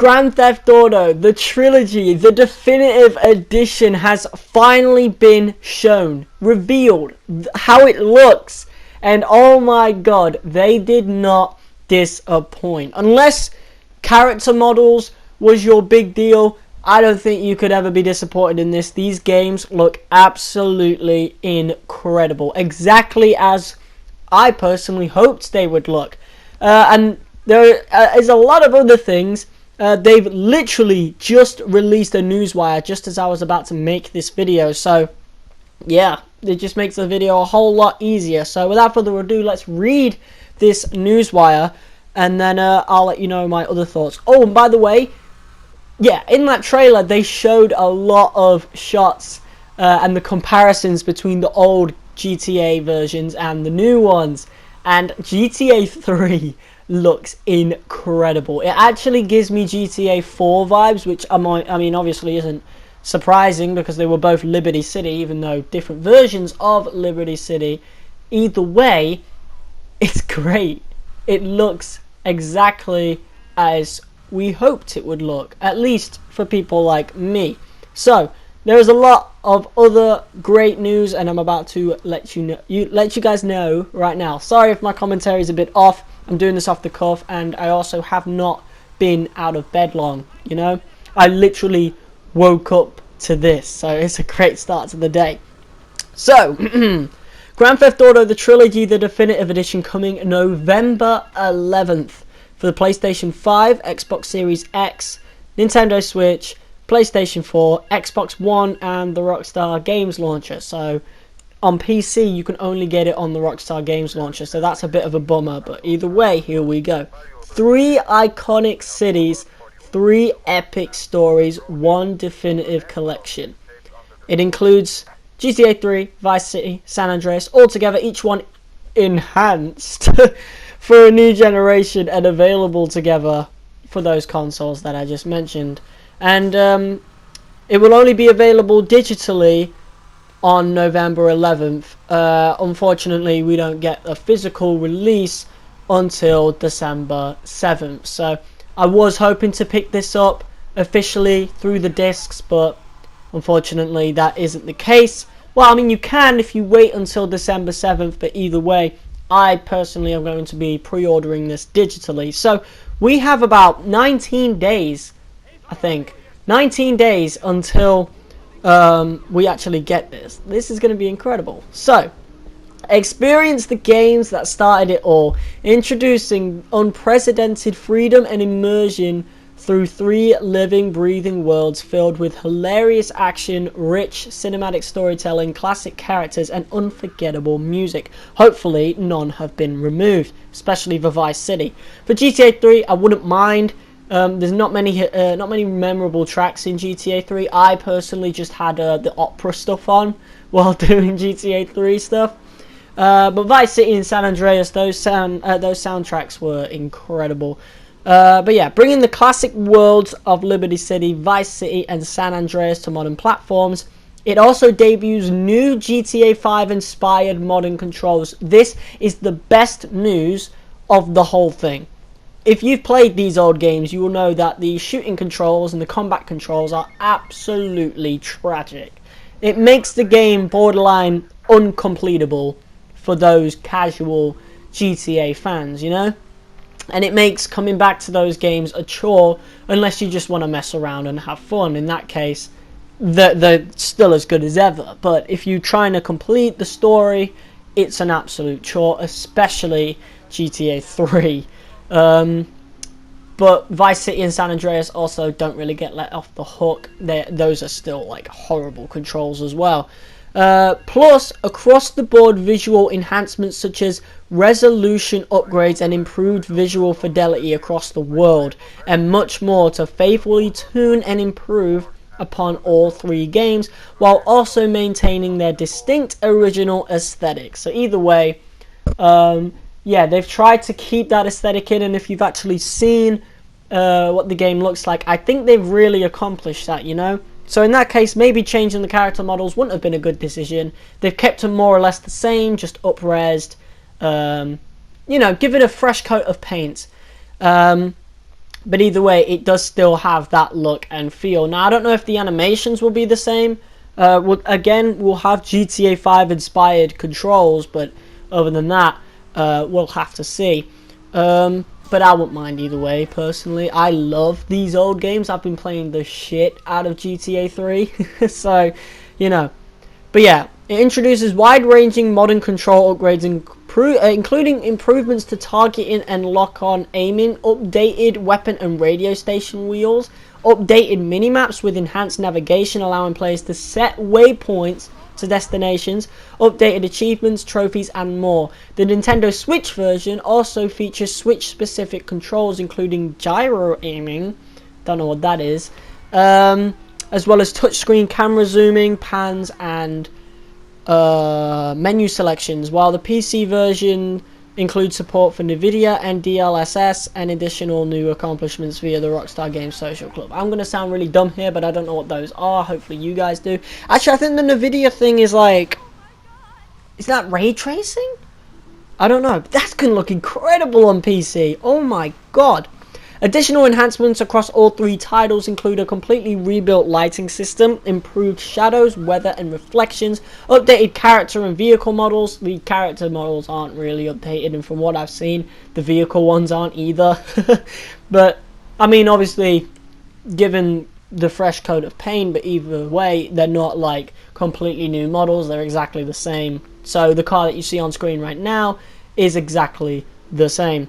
Grand Theft Auto, the Trilogy, the definitive edition has finally been shown, revealed, how it looks. And oh my god, they did not disappoint. Unless character models was your big deal, I don't think you could ever be disappointed in this. These games look absolutely incredible. Exactly as I personally hoped they would look. And there is a lot of other things. They've literally just released a newswire just as I was about to make this video. So, yeah, it just makes the video a whole lot easier. So, without further ado, let's read this newswire. And then I'll let you know my other thoughts. Oh, and by the way, yeah, in that trailer, they showed a lot of shots and the comparisons between the old GTA versions and the new ones. And GTA 3 looks incredible. It actually gives me GTA 4 vibes, which I mean obviously isn't surprising because they were both Liberty City, even though different versions of Liberty City. Either way, it's great. It looks exactly as we hoped it would look, at least for people like me. So there's a lot of other great news, and I'm about to let you guys know right now. Sorry if my commentary is a bit off. I'm doing this off the cuff, and I also have not been out of bed long, you know. I literally woke up to this, so it's a great start to the day. So, Grand Theft Auto, the Trilogy, the Definitive Edition, coming November 11th for the PlayStation 5, Xbox Series X, Nintendo Switch, PlayStation 4, Xbox One, and the Rockstar Games Launcher. So on PC you can only get it on the Rockstar Games Launcher, so that's a bit of a bummer, but either way, here we go. 3 iconic cities, 3 epic stories, 1 definitive collection. It includes GTA 3, Vice City, San Andreas, all together, each one enhanced for a new generation and available together for those consoles that I just mentioned. And it will only be available digitally on November 11th. Unfortunately, we don't get a physical release until December 7th. So I was hoping to pick this up officially through the discs, but unfortunately that isn't the case. Well, I mean, you can if you wait until December 7th, but either way, I personally am going to be pre-ordering this digitally. So we have about 19 days, I think. 19 days until we actually get this. This is going to be incredible. So, experience the games that started it all, introducing unprecedented freedom and immersion through 3 living, breathing worlds filled with hilarious action, rich cinematic storytelling, classic characters, and unforgettable music. Hopefully, none have been removed, especially for Vice City. For GTA 3, I wouldn't mind. There's not many memorable tracks in GTA 3. I personally just had the opera stuff on while doing GTA 3 stuff. But Vice City and San Andreas, those soundtracks were incredible. But yeah, bringing the classic worlds of Liberty City, Vice City, and San Andreas to modern platforms. It also debuts new GTA 5 inspired modern controls. This is the best news of the whole thing. If you've played these old games, you will know that the shooting controls and the combat controls are absolutely tragic. It makes the game borderline uncompletable for those casual GTA fans, you know? And it makes coming back to those games a chore unless you just want to mess around and have fun. In that case, they're still as good as ever. But if you're trying to complete the story, it's an absolute chore, especially GTA 3. But Vice City and San Andreas also don't really get let off the hook. Those are still like horrible controls as well. Plus, across the board visual enhancements such as resolution upgrades and improved visual fidelity across the world, and much more to faithfully tune and improve upon all 3 games, while also maintaining their distinct original aesthetic. So either way, yeah, they've tried to keep that aesthetic in, and if you've actually seen what the game looks like, I think they've really accomplished that, you know? So in that case, maybe changing the character models wouldn't have been a good decision. They've kept them more or less the same, just up-resed. You know, give it a fresh coat of paint. But either way, it does still have that look and feel. Now, I don't know if the animations will be the same. We'll have GTA 5 inspired controls, but other than that, we'll have to see. But I wouldn't mind either way, personally. I love these old games. I've been playing the shit out of GTA 3. So, you know. But yeah, it introduces wide-ranging modern control upgrades, including improvements to targeting and lock-on aiming, updated weapon and radio station wheels, updated minimaps with enhanced navigation allowing players to set waypoints to destinations, updated achievements, trophies and more. The Nintendo Switch version also features Switch-specific controls including gyro aiming, don't know what that is, as well as touchscreen camera zooming, pans and menu selections, while the PC version includes support for NVIDIA and DLSS and additional new accomplishments via the Rockstar Games Social Club. I'm going to sound really dumb here, but I don't know what those are. Hopefully you guys do. Actually, I think the NVIDIA thing is like... Is that ray tracing? I don't know. That's going to look incredible on PC. Oh my god. Additional enhancements across all three titles include a completely rebuilt lighting system, improved shadows, weather and reflections, updated character and vehicle models. The character models aren't really updated, and from what I've seen, the vehicle ones aren't either. But, I mean, obviously, given the fresh coat of paint, but either way, they're not like completely new models, they're exactly the same. So the car that you see on screen right now is exactly the same.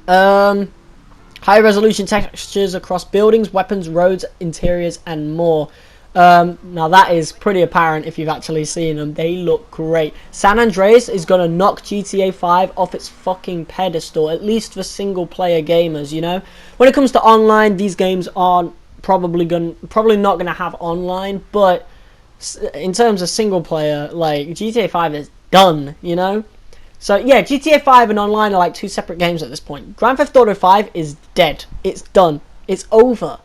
High resolution textures across buildings, weapons, roads, interiors and more. Now that is pretty apparent if you've actually seen them. They look great. San Andreas is going to knock GTA 5 off its fucking pedestal, at least for single player gamers, you know. When it comes to online, these games aren't probably not going to have online, but in terms of single player, like GTA 5 is done, you know. So yeah, GTA 5 and online are like two separate games at this point. Grand Theft Auto 5 is dead. It's done. It's over.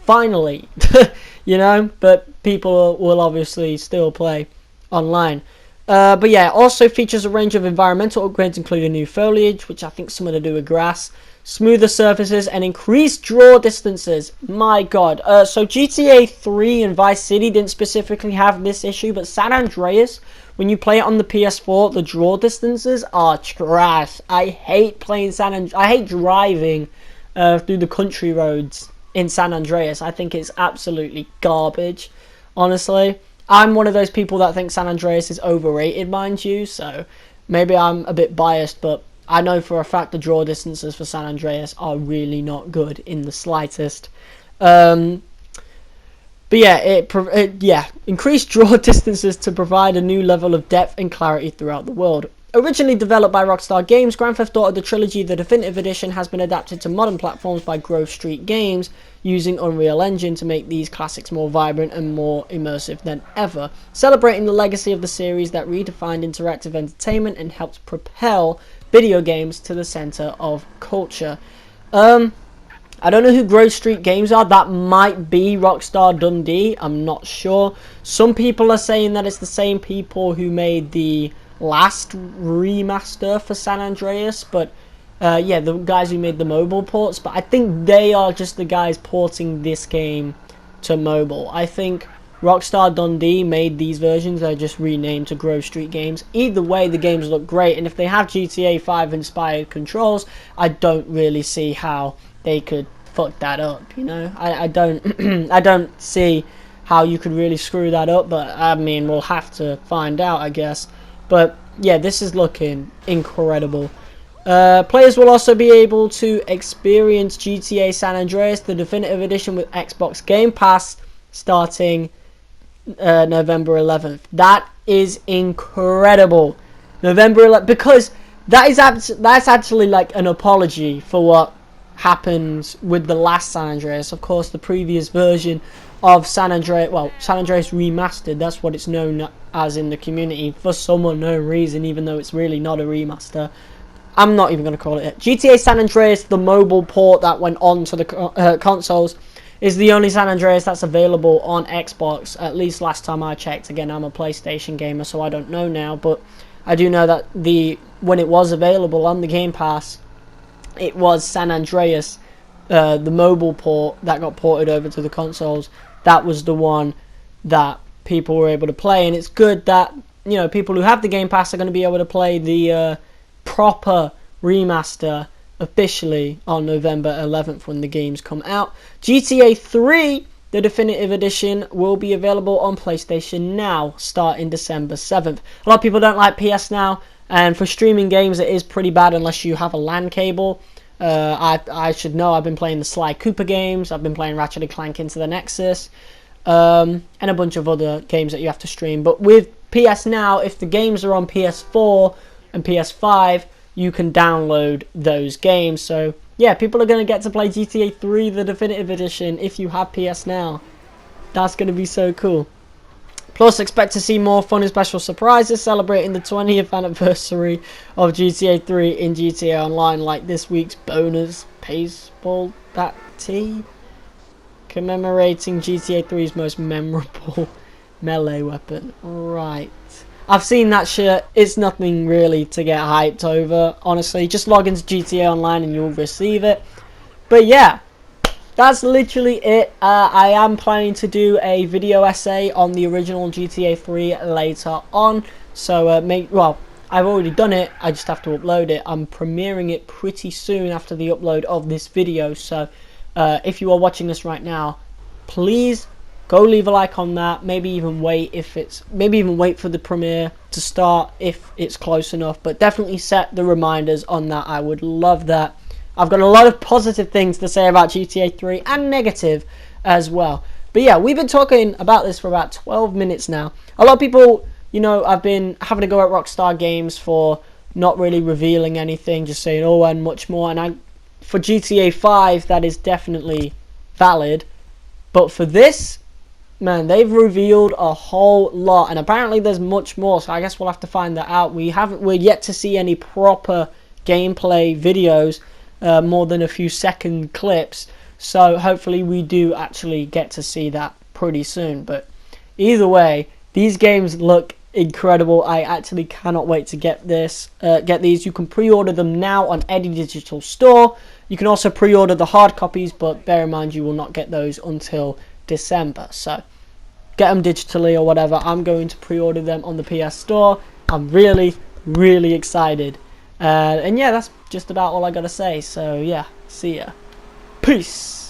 Finally. You know, but people will obviously still play online. But yeah, it also features a range of environmental upgrades including new foliage, which I think something to do with grass, smoother surfaces and increased draw distances. My god. So GTA 3 and Vice City didn't specifically have this issue, but San Andreas, when you play it on the PS4, the draw distances are trash. I hate playing I hate driving through the country roads in San Andreas. I think it's absolutely garbage, honestly. I'm one of those people that think San Andreas is overrated, mind you, so maybe I'm a bit biased, but I know for a fact the draw distances for San Andreas are really not good in the slightest. But yeah, increased draw distances to provide a new level of depth and clarity throughout the world. Originally developed by Rockstar Games, Grand Theft Auto The Trilogy, the Definitive Edition, has been adapted to modern platforms by Grove Street Games using Unreal Engine to make these classics more vibrant and more immersive than ever, celebrating the legacy of the series that redefined interactive entertainment and helped propel video games to the center of culture. I don't know who Grove Street Games are. That might be Rockstar Dundee. I'm not sure. Some people are saying that it's the same people who made the last remaster for San Andreas. But yeah, the guys who made the mobile ports. But I think they are just the guys porting this game to mobile. I think Rockstar Dundee made these versions. They're just renamed to Grove Street Games. Either way, the games look great. And if they have GTA 5 inspired controls, I don't really see how they could fuck that up, you know. I don't I don't see how you could really screw that up, but I mean, we'll have to find out, I guess. But yeah, this is looking incredible. Players will also be able to experience GTA San Andreas, the Definitive Edition, with Xbox Game Pass starting November 11th. That is incredible. November 11th, because that's actually like an apology for what happened with the last San Andreas. Of course, the previous version of San Andreas, well, San Andreas Remastered, that's what it's known as in the community for some unknown reason, even though it's really not a remaster. I'm not even going to call it GTA San Andreas, the mobile port that went on to the consoles, is the only San Andreas that's available on Xbox, at least last time I checked. Again, I'm a PlayStation gamer, so I don't know now, but I do know that when it was available on the Game Pass, it was San Andreas the mobile port that got ported over to the consoles, that was the one that people were able to play. And it's good that, you know, people who have the Game Pass are going to be able to play the proper remaster officially on November 11th when the games come out. GTA 3, the definitive edition, will be available on PlayStation Now starting December 7th. A lot of people don't like PS Now, and for streaming games it is pretty bad unless you have a LAN cable. I should know, I've been playing the Sly Cooper games, I've been playing Ratchet & Clank Into the Nexus, and a bunch of other games that you have to stream. But with PS Now, if the games are on PS4 and PS5, you can download those games. So yeah, people are going to get to play GTA 3, the definitive edition, if you have PS Now. That's going to be so cool. Plus, expect to see more fun and special surprises celebrating the 20th anniversary of GTA 3 in GTA Online, like this week's bonus baseball bat tee commemorating GTA 3's most memorable melee weapon. Right. I've seen that shirt. It's nothing really to get hyped over, honestly. Just log into GTA Online and you'll receive it. But yeah, that's literally it. I am planning to do a video essay on the original GTA 3 later on. So, well, I've already done it. I just have to upload it. I'm premiering it pretty soon after the upload of this video. So, if you are watching this right now, please go leave a like on that. Maybe even wait for the premiere to start if it's close enough. But definitely set the reminders on that. I would love that. I've got a lot of positive things to say about GTA 3 and negative as well. But yeah, we've been talking about this for about 12 minutes now. A lot of people, you know, I've been having a go at Rockstar Games for not really revealing anything, just saying, oh, and much more. And for GTA 5, that is definitely valid. But for this, man, they've revealed a whole lot, and apparently there's much more, so I guess we'll have to find that out. We're yet to see any proper gameplay videos, more than a few second clips, so hopefully we do actually get to see that pretty soon. But either way, these games look incredible. I actually cannot wait to get these. You can pre-order them now on any digital store. You can also pre-order the hard copies, but bear in mind you will not get those until December, so get them digitally or whatever. I'm going to pre-order them on the PS Store. I'm really, really excited. And yeah, that's just about all I gotta say. So yeah, see ya. Peace.